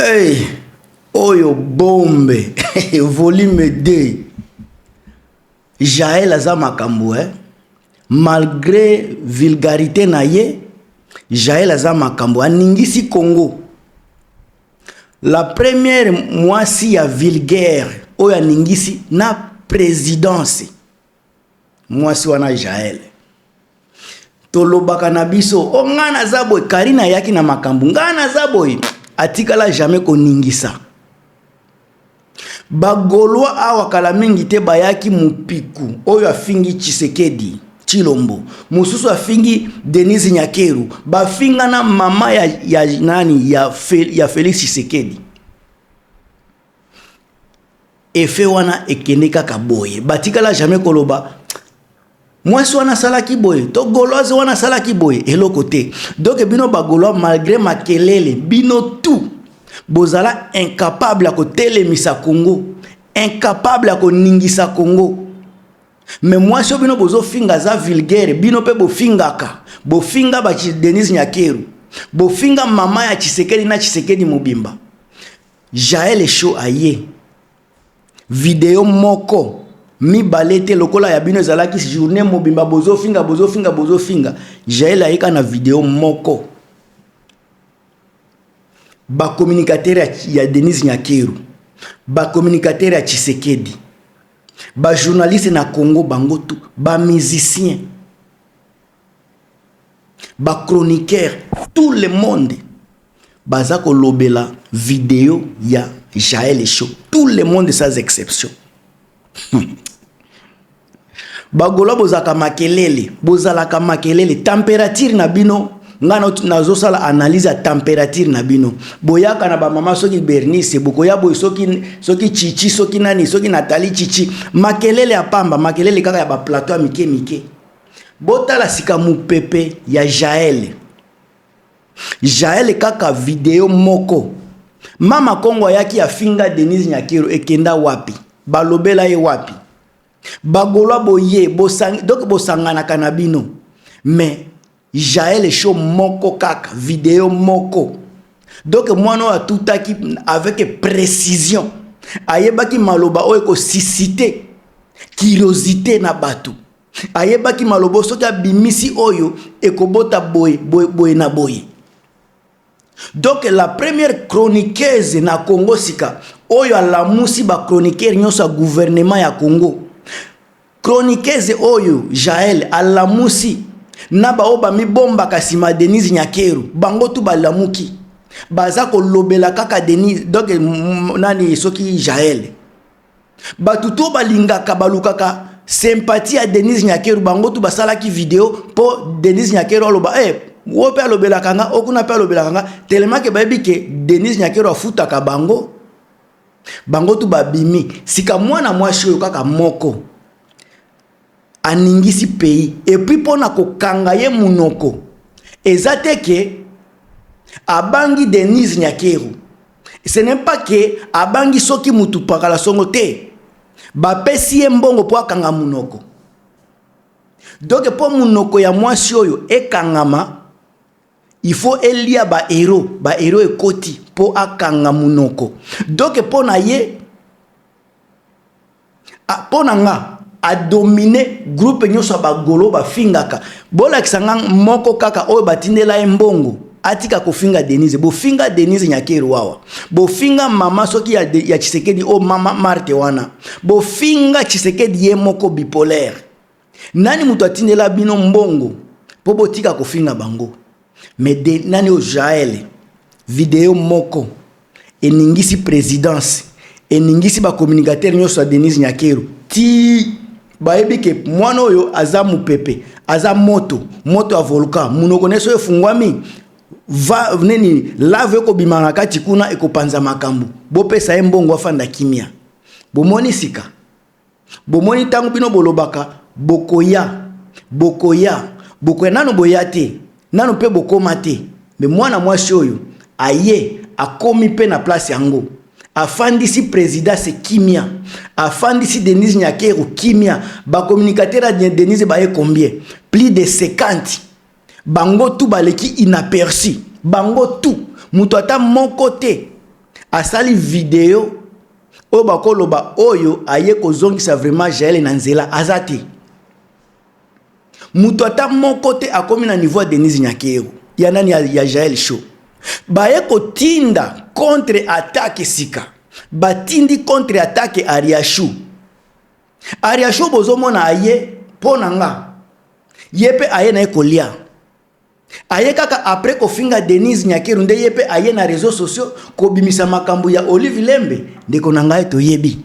Hey, oyo bombe, volume 2. Jaël aza makambo, malgré vulgarité na ye, Jaël aza makambo, aningisi Congo. La première moisi ya vulgaire, oyo aningisi na présidence. Moisi wana Jaël. Tolobaka na biso, o ngana zaboy, Karina yaki na makambo, ngana zaboy, atikala jamais koningisa. Bagolwa awa kala mingi te bayaki mupiku, oyo afingi Tshisekedi, Chilombo, mususu afingi Denise Nyakeru, bafinga na mama ya nani ya Félix Tshisekedi. Efe wana ekendeka kaboye, batikala jamais koloba, mwasi wana salaki boye, to goloise wana salaki boye, eloko te. Donc bino bagolwa malgré makelele, bino tout, bozala incapable à telemisa Congo, incapable à ningisa Congo. Mais moi si bino bozo finga za vulgaire, bino pe bo fingaka, bo finga ba Denise Nyakeru, bo finga mama ya Tshisekedi na Tshisekedi Mobimba. Jaël show aye. Video moko mi balete lokola ya bino zalaki journée Mobimba bozo finga. Jaël aika na video moko. Ba communicateur ya Denise Nyakeru, ba communicateur ya Tshisekedi, ba journaliste na Congo bango tout, ba musicien, ba chroniqueur, tout le monde baza ko lobela vidéo ya Jaël Show, tout le monde sans exception. Bagola bozaka makelele, température na bino. Ngana nazo sala analyse ya température na bino. Boyaka na ba mama soki Bernice, bokoya boy soki Chichi, soki nani, soki Nathalie Chichi. Makelele ya pamba, makelele kaka ya ba plateau mike. Botala sika mupepe ya Jaël. Jaël kaka video moko. Mama Kongo yaki ya finga Denise Nyakeru ekenda wapi? Balobela ye wapi? Bagolwa boye, donc bosangana kanabino. Mais Jaël Show moko kaka, vidéo moko. Donc moi no a tout aki avec précision. Ayebaki maloba o eko susciter curiosité na batu. Ayebaki maloba soki bimisi oyo eko bota boy na boy. Donc la première chroniqueuse na Congo sika oyo la musi ba chroniqueur nyosa gouvernement ya Congo. Chroniqueuse oyo Jaël la musi Naba oba mi bomba kasima Denise Nyakeru bango tu balamuki baza ko lobela kaka Denise donc nani soki Jaël batuto balinga kabalukaka sympathie à Denise Nyakeru bango tu basala ki vidéo po Denise Nyakeru aloba wope alobela kanga okuna pe alobela kanga tellement que babi ke Denise Nyakeru afuta ka bango tu babimi sika mwana mwashi oyo kaka moko aningisi pays et puis pona ko kangaye munoko ezateke abangi Denise Nyakeru. Ce n'est pas que abangi soki mutu pakala songo te ba pesi mbongo po akanga munoko. Donc po munoko ya mwasi oyo ekangama il faut elia ba héros ekoti po akanga munoko. Donc pona ye pona nga a dominé groupe nyoso bagolo ba fingaka bola kisanga moko kaka oyo batindela mbongo atika ko finga Denise bo finga Denise Nyakeru wawa bo finga mama soki ya Tshisekedi o mama Marte wana bo finga Tshisekedi ye moko bipolaire nani mutu atindela bino mbongo po botika ko finga bango mais nani o Jaël vidéo moko eningisi présidence eningisi ba communicateur nyoso ya Denise Nyakeru ti baebi ke mwana oyo aza mupepe aza moto a volcan munoko neso efungwami va neni lave ko bimana kati kuna ekopanza makambu bopesa mbongo afanda kimia bomoni sika bomoni tangu bino bolobaka bokoya nano boyate nano pe bokoma te mais mwana mwasi oyo aye akomi pe na place yango afandisi président c'est kimia afandisi Denise Nyakeru kimia ba communicateur de Denise baye combien plus de 50 bango tout baleki inaperçu bango tout mutu ata mon côté asali video oyo bakoloba oyo aye kozongisa vraiment Jaël na nzela azate mutu ata moko te akomi na niveau ya Denise Nyakero ya nani ya Jaël Show baye kotinda contre attaque sika batindi contre attaque Ariashu bozomona aye pona nga yepe aye na ekolia aye kaka après kofinga Denise Nyakero nde yepe aye na réseaux sociaux kobimisa makambo ya Olive Lembe ndeko na ngai toyebi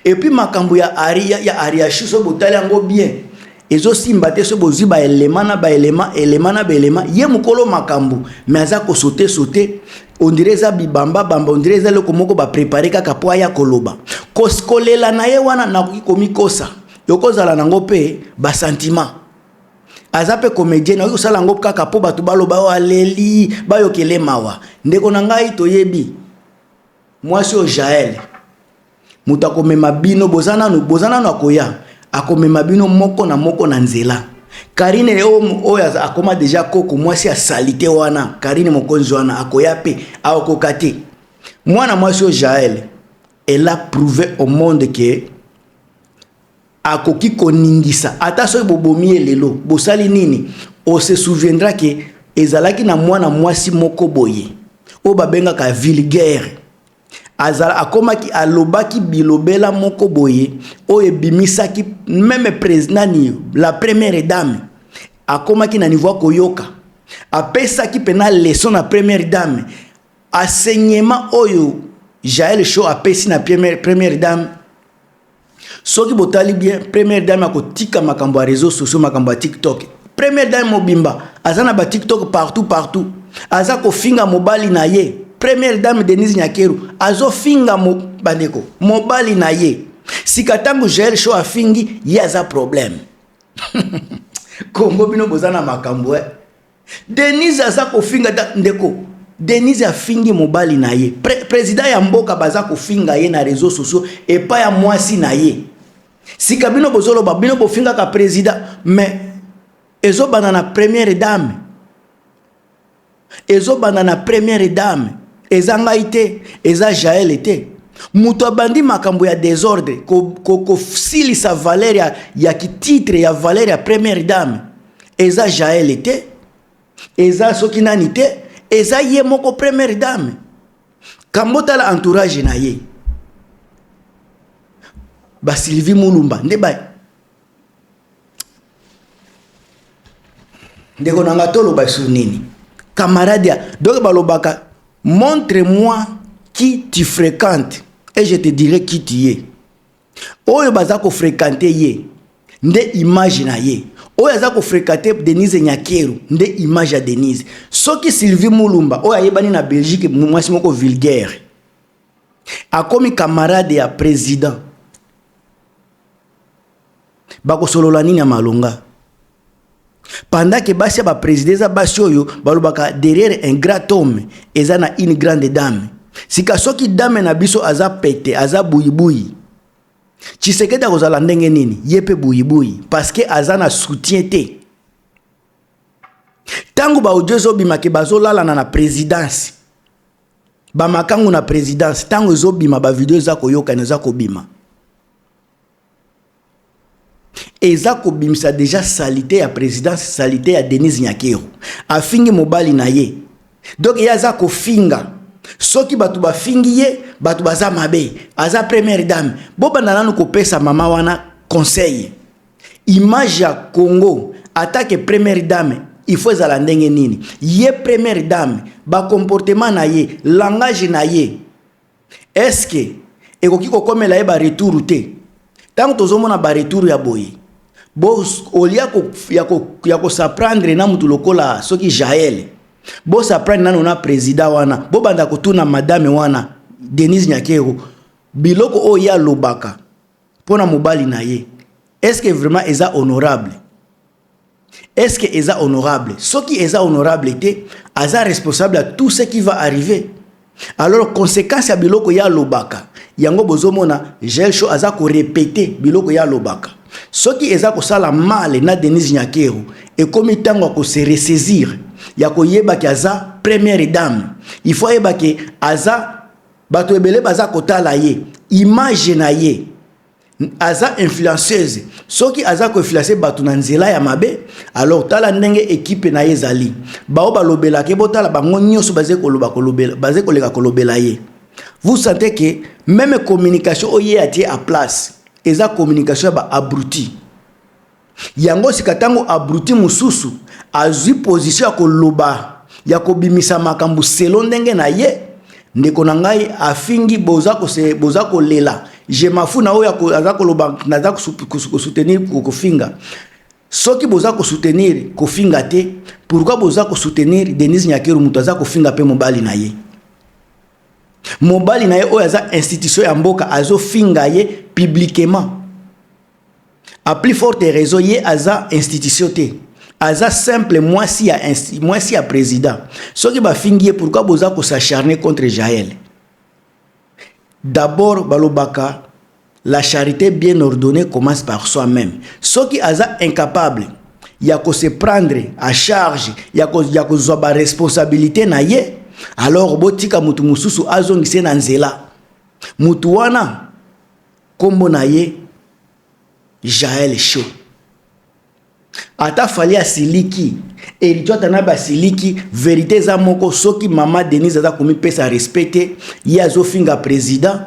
et puis makambo ya Ariashu so botali yango bien ezo simba te so bozi ba elema ye mukolo makambo mais aza ko sauter on dirait za bibamba bamba on dirait za loko moko ba préparer kaka po ya koloba koskolela na ye wana na komikosa yokozala nango pe ba sentiment azape comédien na sala ngo kaka po batu baloba wa leli bayokele mawa ndeko na ngai toyebi mwasi o Jaël mutakomema bino bozana no akoya akomema bino moko na nzela Karine oyo akoma deja koko mwasi ya salite wana Karine mokonzi wana akoya pe akokate mwana mwasi o Jaël elle a prouvé au monde que akoki koningisa ata so bobomi elelo bosali nini on se souviendra que ezalaki na mwana mwasi moko boye o babenga ka vulgaire azala akomaki alobaki bilobela moko boye o ebimisaki même président la première dame akomaki na niveau koyoka apesaki pena leçon na première dame enseignement oyo Jaël Show apesi na première dame soki botali bien première dame akotika makambo ya réseaux sociaux makambo ya TikTok première dame mobimba azana ba TikTok partout aza kofinga mobali na ye première dame Denise Nyakero azo finga bandeko mobali na ye sikatango Jaël Show afingi ye aza problème Kongo bino bozana makambo Denise aza kofinga ndeko Denise afingi mobali na ye président ya mboka baza kofinga ye na réseaux sociaux et pas ya mwasi na ye sika bino bozolo ba bino bofinga ka président mais ezo banana première dame ezanga ite eza Jaël ete muto abandi makambo ya désordre ko sili sa valeur ya ki titre ya valeur ya première dame eza Jaël ete eza soki nani te eza ye moko première dame kambota la entourage na ye ba Sylvie Mulumba ndeko nanga tolo ba sunini camarade donc balobaka montre-moi qui tu fréquentes et je te dirai qui tu es oyo baza ko fréquenter ye nde image na ye oyo aza ko fréquenter Denise Nyakero nde image ya Denise soki Sylvie Mulumba oyo ayebani na Belgique mwasi moko vulgaire akomi camarade ya président bako solola nini ya malonga pendant que basi ba président za basi oyo balobaka derrière un grand homme eza na une grande dame sika soki dame na biso aza pete aza buyibuyi Tshisekedi akozala ndenge nini yepe buyibuyi parce que aza na soutien te tango ba audio bima ke bazolala na présidence ba makangu na présidence tango zobima ba video za koyoka na za kobima eza kobimisa déjà salité ya présidence salité ya Denise Nyakero afingi mobali na ye donc yaza kofinga soki batu bafingi ye batu baza mabe aza première dame boba nanu kopesa mama wana conseil image ya Congo attaque première dame il faut ezala ndenge nini ye première dame ba comportement na ye langage na ye est-ce que ekoki kokomela ye ba retour te tant tozomona ba retour ya boye bos olia ko s'apprendre na mutu lokola soki Jaël bo s'apprendre nanu na président wana bo banda kotuna madame wana Denise Nyakero biloko o ya lobaka pona mobali na ye est-ce que vraiment eza honorable est-ce que eza honorable soki eza honorable te aza responsable à tout ce qui va arriver alors conséquence ya biloko ya lobaka yango bozomona Jaël Show aza ko répéter biloko ya lobaka soki eza ko sala mal na Denise Nyakero et comme tango ko se ressaisir ya ko yeba ki aza première dame il faut yeba ki aza bato ebele baza kotala ye image na ye aza influenceuse soki aza ko influencer bato na nzela ya mabe alors tala ndenge équipe na ye zali bao balobela ke botala bango nyonso baze koleka kolobela ye. Vous sentez que même communication oye atie à place eza communication ba abruti yango sikatango abruti mususu azui position ya koloba ya kobimisa makambo selon ndenge na ye ndeko na ngai afingi boza kolela je mafu na oya aza koloba naza soutenir kofinga soki boza ko soutenir kofinga te pourquoi boza ko soutenir Denis Nyakeru mutu aza kofinga pe mobali na ye oyo aza institution ya mboka azo finga ye publiquement a plus forte raison ye aza institution te aza simple mwasi ya président soki ba fingi ye pourquoi boza ko s'acharner contre Jaël. D'abord balobaka la charité bien ordonnée commence par soi-même. Soki aza incapable ya ko se prendre à charge ya ko zoba responsabilité na ye alors botika mutu mususu azongise na nzela mutu wana kombo na ye Jaël Show ata fali asiliki eritwata na basiliki vérité za moko soki mama Denise aza komi pesa respecté ye azofinga président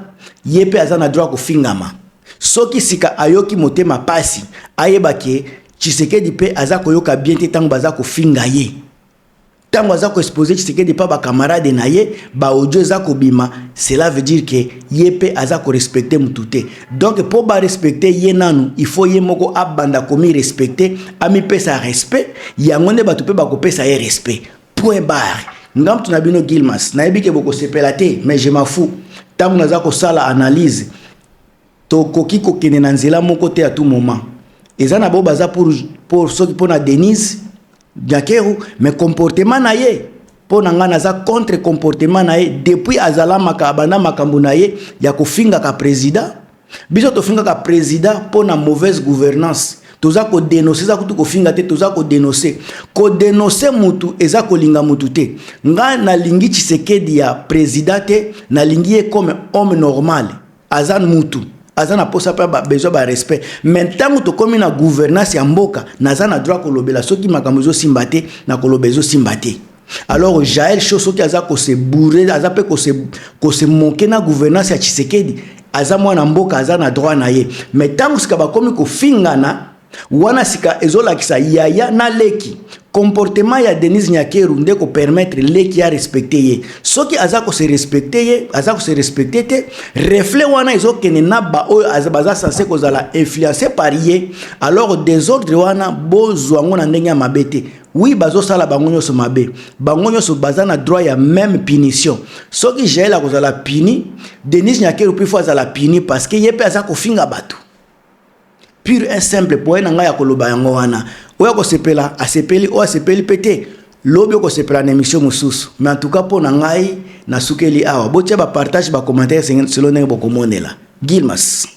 ye pe aza na droit kofingama soki sika ayoki motema pasi ayebake Tshisekedi pe aza koyoka bien te tango baza kofinga ye tango aza ko exposer Tshisekedi pa ba camarade na ye ba audio za kobima cela veut dire que ye pe aza ko respecter mutute donc pour ba respecter ye nanu il faut ye moko abanda komi respecter ami pesa respect yango nde batu pe ba ko pesa ye respect point barre ngam tuna bino Gilmas na yebike boko sepela te mais je m'en fous tango naza ko sala analyse to koki ko kene na nzela moko te à tout moment ezana bo baza pour soki pona Denise Nyakeru mais comportement na ye pona nga naza contre comportement na ye depuis azala makabana makambo na ye ya kofinga ka président biso to finga ka président pona mauvaise gouvernance toza ko dénoncer za kutu kofinga te toza ko dénoncer mutu eza kolinga mutu te nga na lingi Tshisekedi ya président te na lingi ye comme homme normal azan mutu azana posa pa besoin ba respect maintenant to komi na gouvernance ya mboka nazana droit kolobela soki makambo zo simbate na kolobezo simbate alors Jaël Show soki aza ko se bourrer aza pe ko se moquer na gouvernance ya Tshisekedi aza mwana mboka aza na droit na ye mais tangu sika ba komi ko fingana wana sika ezola kisa yaya na leki comportement ya Denis Nyakeru nde ko permettre leki ya respecter ye soki aza ko se respecter ye aza ko se respecter te reflet wana ezokene na ba oyo azabaza censé kozala influencé par ye alors désordre wana bozwango na ndenge ya mabete oui bazo sala bango nyonso mabe bango nyonso baza na droit ya même punition soki Jaël akozala puni Denis Nyakeru puis faut azala puni parce que ye pe aza ko finga bato pur et simple pour un ya koloba yango wana oya ko sepela asepeli o asepeli pété lobi ko sepela na émission mususu mais en tout cas pour ngai na sukeli awa botia ba partage ba commentaire selon ndenge bokomonela Gilmas.